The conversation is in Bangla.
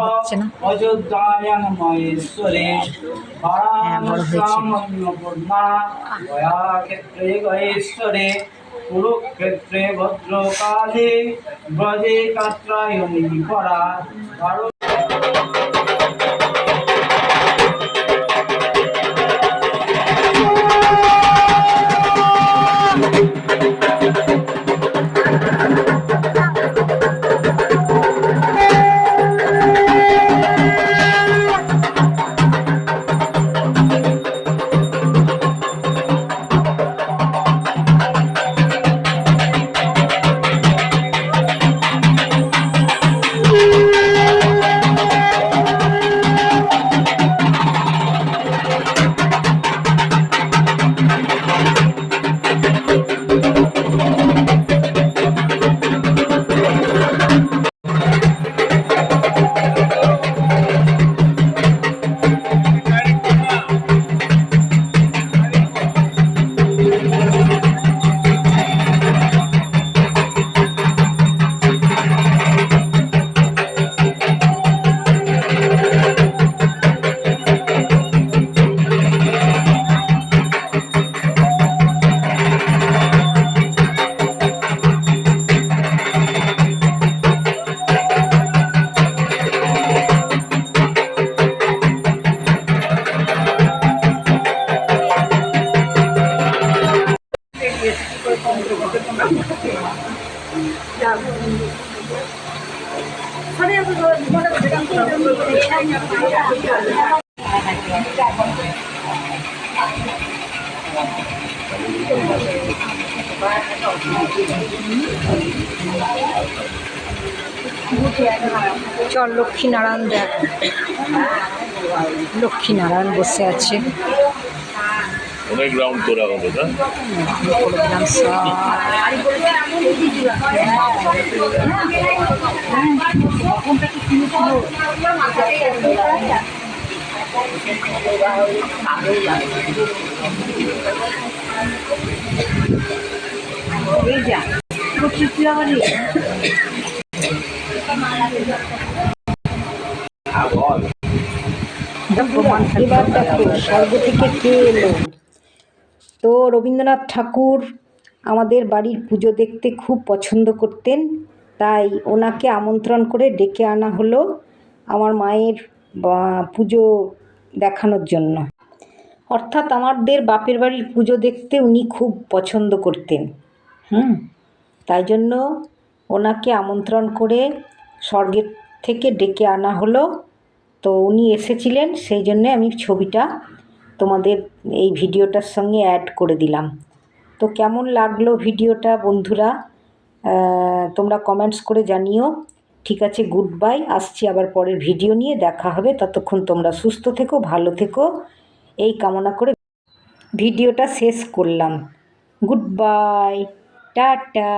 হচ্ছে না। অযোধ্যায়াং মহেশ্বরে বারাণস্যামন্নপূর্ণা গয়াক্ষেত্রে গয়েশ্বরে কুরুক্ষেত্রে ভদ্রকালে ব্রজে কাত্রায়ণী পরা। চল লক্ষ্মীনারায়ণ দেখ, লক্ষ্মীনারায়ণ বসে আছে। অনেক রাউন্ড করা হলো না? এবার দেখো স্বর্গ থেকে কে এলো। তো রবীন্দ্রনাথ ঠাকুর আমাদের বাড়ির পুজো দেখতে খুব পছন্দ করতেন, তাই ওনাকে আমন্ত্রণ করে ডেকে আনা হলো আমার মায়ের পুজো দেখানোর জন্য। অর্থাৎ আমাদের বাপের বাড়ির পুজো দেখতে উনি খুব পছন্দ করতেন। তাই জন্য ওনাকে আমন্ত্রণ করে স্বর্গের থেকে ডেকে আনা হলো। তো উনি এসেছিলেন, সেই জন্যে আমি ছবিটা তোমাদের এই ভিডিওটার সঙ্গে অ্যাড করে দিলাম। তো কেমন লাগলো ভিডিওটা বন্ধুরা, তোমরা কমেন্টস করে জানিও। ঠিক আছে, গুড বাই। আসছি আবার পরের ভিডিও নিয়ে, দেখা হবে। ততক্ষণ তোমরা সুস্থ থেকো, ভালো থেকো, এই কামনা করে ভিডিওটা শেষ করলাম। Good bye, tata.